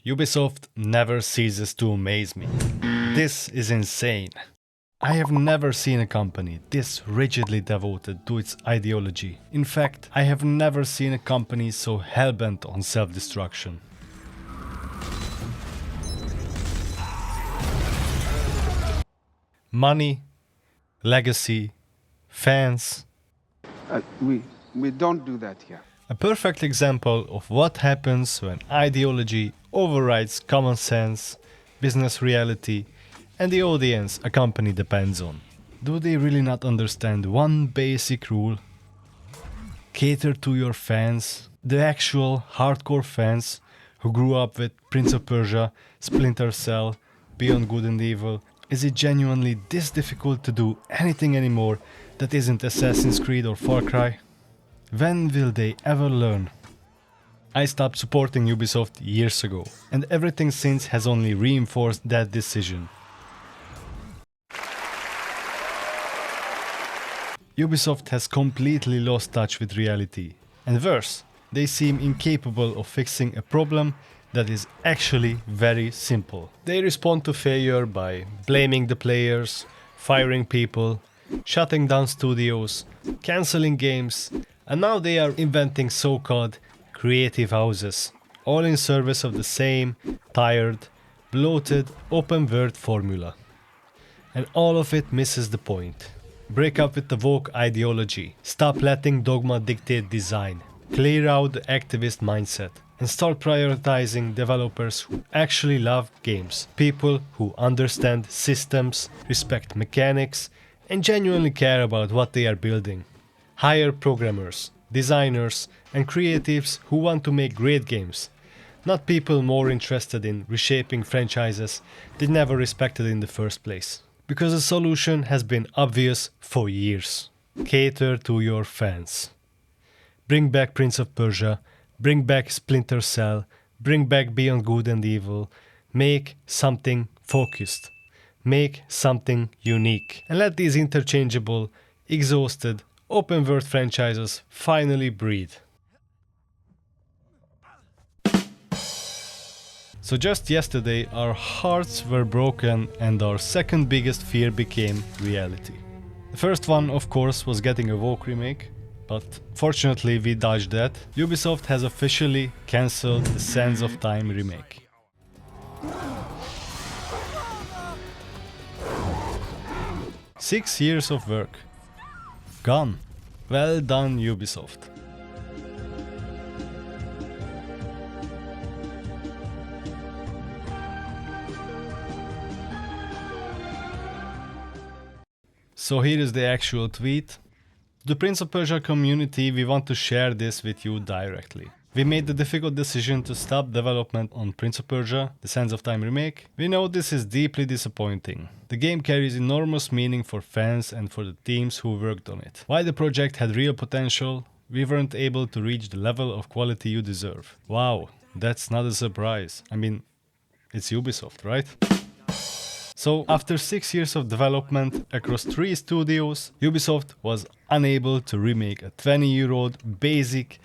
Ubisoft never ceases to amaze me. This is insane. I have never seen a company this rigidly devoted to its ideology. In fact, I have never seen a company so hellbent on self-destruction. Money, legacy, fans. We don't do that here. A perfect example of what happens when ideology overrides common sense, business reality, and the audience a company depends on. Do they really not understand one basic rule? Cater to your fans, the actual hardcore fans who grew up with Prince of Persia, Splinter Cell, Beyond Good and Evil. Is it genuinely this difficult to do anything anymore that isn't Assassin's Creed or Far Cry? When will they ever learn? I stopped supporting Ubisoft years ago, and everything since has only reinforced that decision. Ubisoft has completely lost touch with reality, and worse, they seem incapable of fixing a problem that is actually very simple. They respond to failure by blaming the players, firing people, shutting down studios, cancelling games, and now they are inventing so-called creative houses, all in service of the same tired, bloated, open-world formula. And all of it misses the point. Break up with the woke ideology, stop letting dogma dictate design, clear out the activist mindset, and start prioritizing developers who actually love games, people who understand systems, respect mechanics, and genuinely care about what they are building. Hire programmers, designers, and creatives who want to make great games, not people more interested in reshaping franchises they never respected in the first place. Because the solution has been obvious for years. Cater to your fans. Bring back Prince of Persia, bring back Splinter Cell, bring back Beyond Good and Evil. Make something focused. Make something unique. And let these interchangeable, exhausted, open-world franchises finally breathe. So just yesterday our hearts were broken and our second biggest fear became reality. The first one, of course, was getting a woke remake, but fortunately we dodged that. Ubisoft has officially cancelled the Sands of Time remake. Six years of work. Gone. Well done, Ubisoft. So here is the actual tweet. To the Prince of Persia community, we want to share this with you directly. We made the difficult decision to stop development on Prince of Persia, the Sands of Time remake. We know this is deeply disappointing. The game carries enormous meaning for fans and for the teams who worked on it. While the project had real potential, we weren't able to reach the level of quality you deserve. Wow, that's not a surprise. I mean, it's Ubisoft, right? So, after 6 years of development across 3 studios, Ubisoft was unable to remake a 20-year-old basic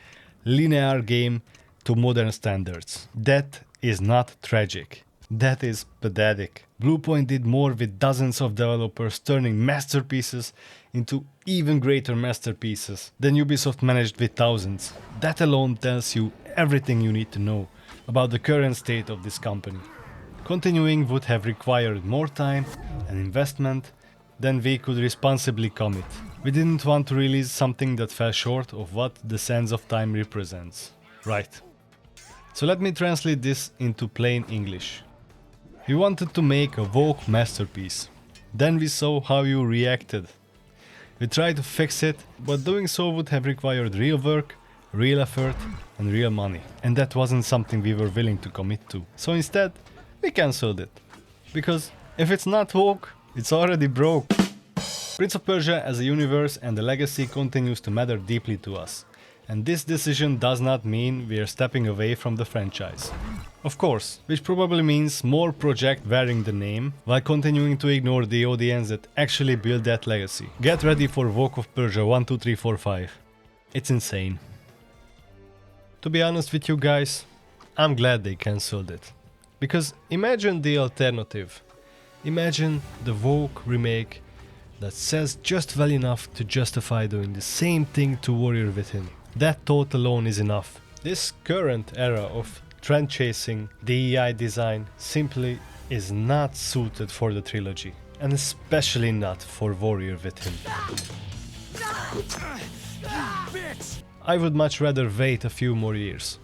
linear game to modern standards. That is not tragic. That is pathetic. Bluepoint did more with dozens of developers turning masterpieces into even greater masterpieces than Ubisoft managed with thousands. That alone tells you everything you need to know about the current state of this company. Continuing would have required more time and investment than we could responsibly commit. We didn't want to release something that fell short of what the Sands of Time represents. Right. So let me translate this into plain English. We wanted to make a woke masterpiece. Then we saw how you reacted. We tried to fix it, but doing so would have required real work, real effort, and real money. And that wasn't something we were willing to commit to. So instead, we cancelled it. Because if it's not woke, it's already broke. Prince of Persia as a universe and a legacy continues to matter deeply to us. And this decision does not mean we are stepping away from the franchise. Of course, which probably means more projects wearing the name, while continuing to ignore the audience that actually built that legacy. Get ready for Woke of Persia 1, 2, 3, 4, 5. It's insane. To be honest with you guys, I'm glad they cancelled it. Because imagine the alternative. Imagine the woke remake that says just well enough to justify doing the same thing to Warrior Within. That thought alone is enough. This current era of trend chasing, DEI design simply is not suited for the trilogy, and especially not for Warrior Within. I would much rather wait a few more years.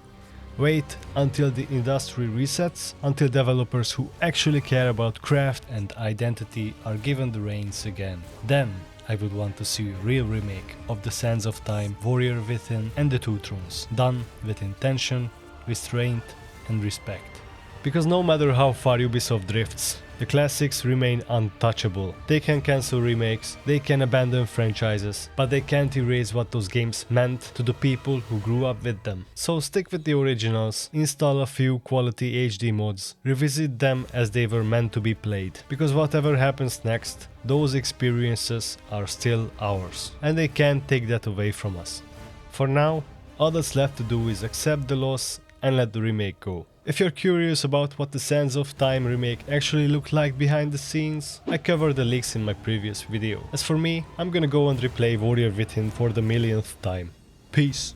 Wait until the industry resets, until developers who actually care about craft and identity are given the reins again. Then I would want to see a real remake of The Sands of Time, Warrior Within and The Two Thrones, done with intention, restraint and respect. Because no matter how far Ubisoft drifts, the classics remain untouchable. They can cancel remakes, they can abandon franchises, but they can't erase what those games meant to the people who grew up with them. So stick with the originals, install a few quality HD mods, revisit them as they were meant to be played. Because whatever happens next, those experiences are still ours, and they can't take that away from us. For now, all that's left to do is accept the loss and let the remake go. If you're curious about what the Sands of Time remake actually looked like behind the scenes, I covered the leaks in my previous video. As for me, I'm gonna go and replay Warrior Within for the millionth time. Peace.